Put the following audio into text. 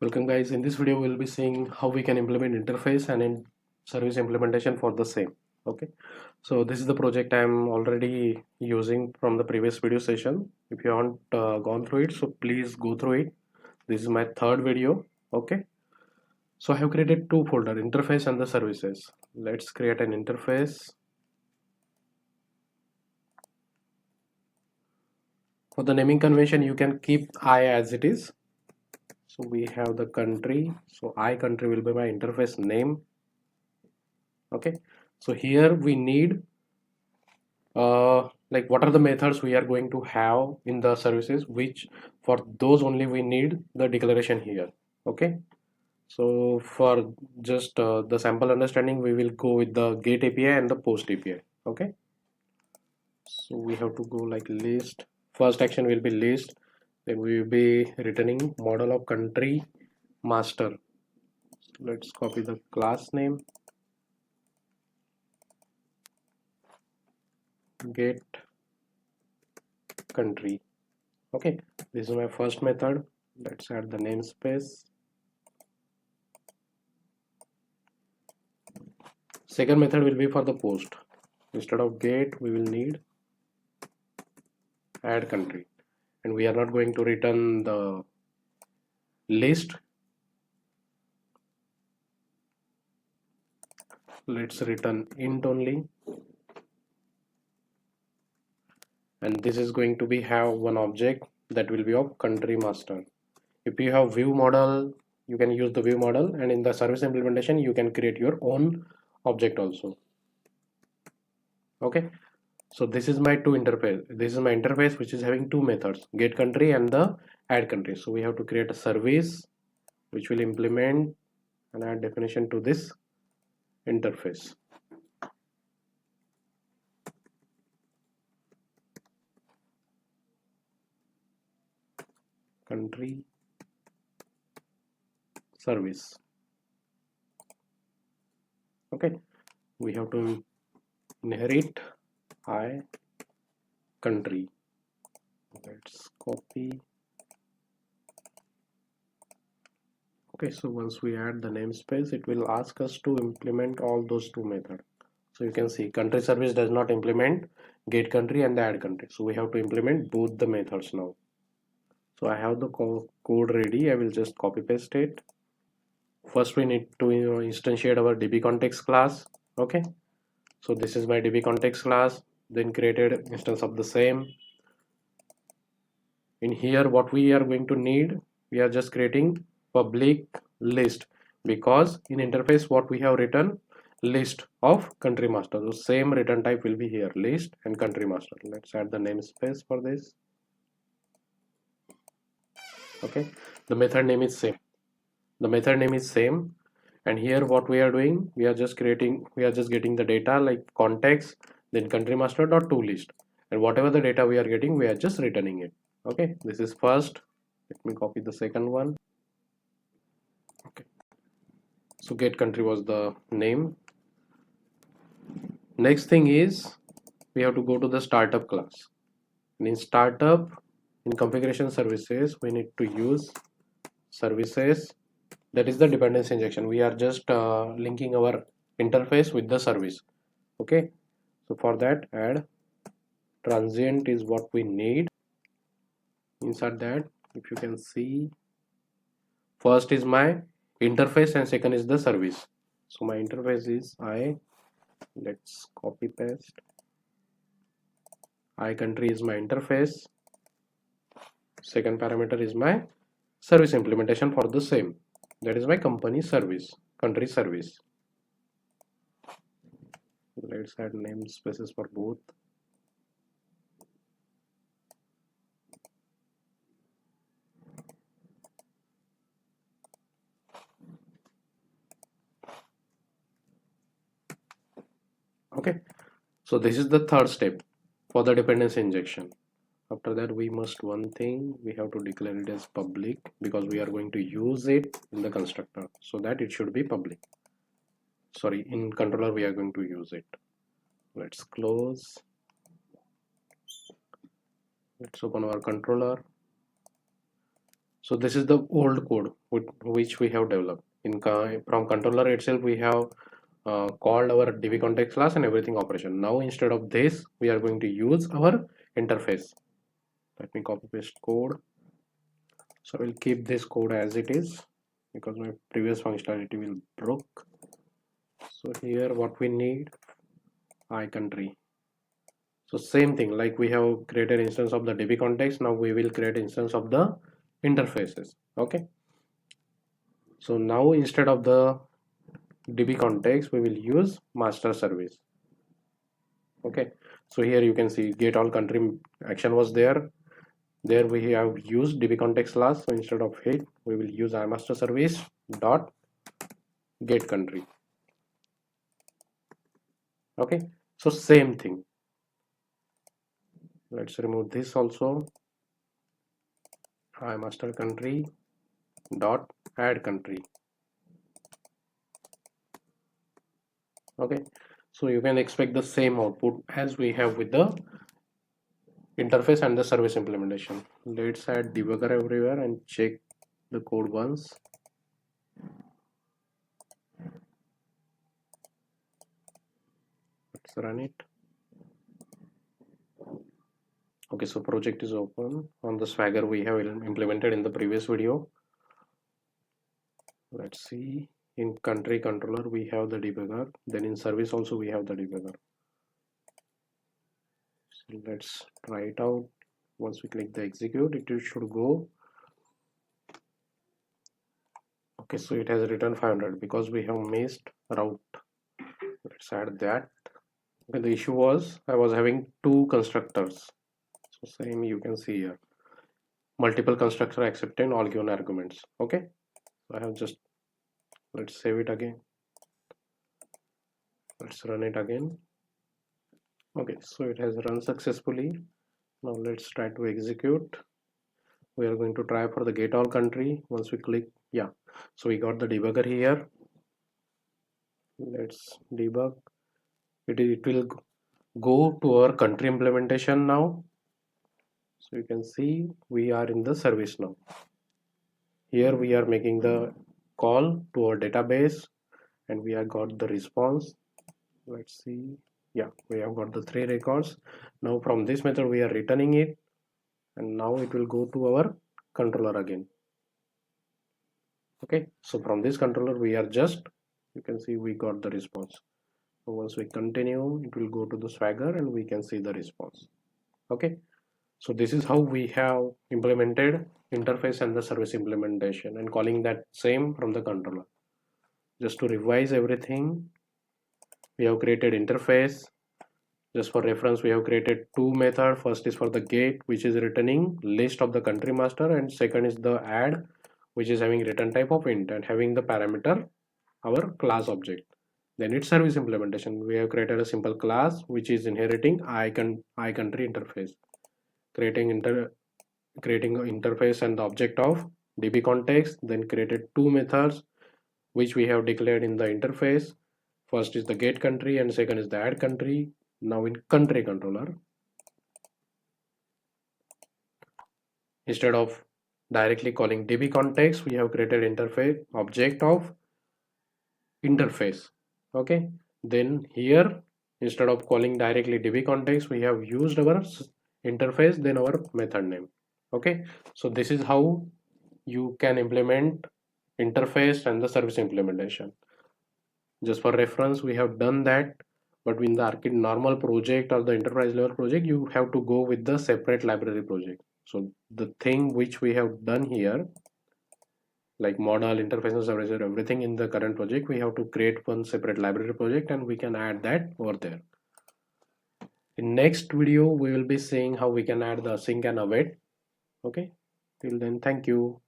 Welcome guys. In this video we'll be seeing how we can implement interface and in service implementation for the same. Okay, so this is the project I'm already using from the previous video session. If you haven't gone through it, so please go through it. This is my third video. Okay, so I have created two folder, interface and the services. Let's create an interface. For the naming convention you can keep I as it is. So we have the country, so I country will be my interface name. Okay, so here we need like what are the methods we are going to have in the services, which for those only we need the declaration here. Okay, so for just the sample understanding we will go with the get API and the post API. Okay, so we have to go like list. First action will be list, then we will be returning model of country master. Let's copy the class name, get country. Okay, this is my first method. Let's add the namespace. Second method will be for the post. Instead of get we will need add country, and we are not going to return the list. Let's return int only, and this is going to be have one object that will be of country master. If you have view model you can use the view model, and in the service implementation you can create your own object also. Okay, so this is my interface which is having two methods, get country and the add country. So we have to create a service which will implement and add definition to this interface. Country service. Okay, we have to inherit I country. Let's copy. Okay, so once we add the namespace it will ask us to implement all those two methods. So you can see country service does not implement get country and the add country, so we have to implement both the methods now. So I have the code ready. I will just copy paste it. First we need to instantiate our db context class. Okay, so this is my db context class, then created instance of the same. In here what we are going to need, we are just creating public list, because in interface what we have written list of country master, so same return type will be here, list and country master. Let's add the namespace for this. Okay, the method name is same, and here what we are doing, we are just getting the data like context, then country master dot to list, and whatever the data we are getting we are just returning it. Okay, this is first. Let me copy the second one. Okay, so get country was the name. Next thing is we have to go to the startup class, and in startup, in configuration services we need to use services, that is the dependency injection. We are just linking our interface with the service. Okay, so for that add transient is what we need. Inside that, if you can see, first is my interface and second is the service. So my interface is I. Let's copy paste. I country is my interface, second parameter is my service implementation for the same, that is my company service, country service. Let's add namespaces for both. Okay, so this is the third step for the dependency injection. After that we must one thing, we have to declare it as public, because we are going to use it in the constructor, so that it should be public. Sorry, in controller we are going to use it. Let's close. Let's open our controller. So this is the old code which we have developed. From controller itself, we have called our DB context class and everything operation. Now instead of this, we are going to use our interface. Let me copy paste code. So I will keep this code as it is because my previous functionality will broke. So here what we need, iCountry. So same thing, like we have created instance of the DB context, now we will create instance of the interfaces. Okay, so now instead of the DB context, we will use master service. Okay, so here you can see get all country action was there. There we have used DB context class. So instead of it, we will use iMaster service dot get country. Okay, so same thing. Let's remove this also. iMaster country dot add country. Okay, so you can expect the same output as we have with the interface and the service implementation. Let's add debugger everywhere and check the code once. Let's run it. Okay, so project is open on the Swagger we have implemented in the previous video. Let's see, in country controller we have the debugger, then in service also we have the debugger. So let's try it out. Once we click the execute, it should go. Okay, so it has returned 500 because we have missed route. Let's add that. Okay, the issue was I was having two constructors. So same you can see here, multiple constructor accepting all given arguments. Okay, so I have just, let's save it again, let's run it again. Okay, so it has run successfully. Now let's try to execute. We are going to try for the get all country. Once we click, yeah, so we got the debugger here. Let's debug it. It will go to our country implementation now. So you can see we are in the service now. Here we are making the call to our database and we have got the response. Let's see, yeah, we have got the 3 records. Now from this method we are returning it and now it will go to our controller again. Okay, so from this controller we are just, you can see we got the response. So once we continue, it will go to the Swagger and we can see the response. Okay, so this is how we have implemented interface and the service implementation and calling that same from the controller. Just to revise everything, we have created interface. Just for reference, we have created two methods. First is for the get, which is returning list of the country master, and second is the add, which is having return type of int and having the parameter our class object. Then it's service implementation. We have created a simple class which is inheriting iCountry interface, creating interface and the object of DB context. Then created two methods which we have declared in the interface. First is the get country and second is the add country. Now in country controller, instead of directly calling DB context, we have created interface object of interface. Okay, then here instead of calling directly DB context, we have used our interface then our method name. Okay, so this is how you can implement interface and the service implementation. Just for reference, we have done that, but in the normal project or the enterprise level project, you have to go with the separate library project. So the thing which we have done here, like model, interface and service, everything in the current project, we have to create one separate library project and we can add that over there. In next video, we will be seeing how we can add the sync and await. Okay, till then, thank you.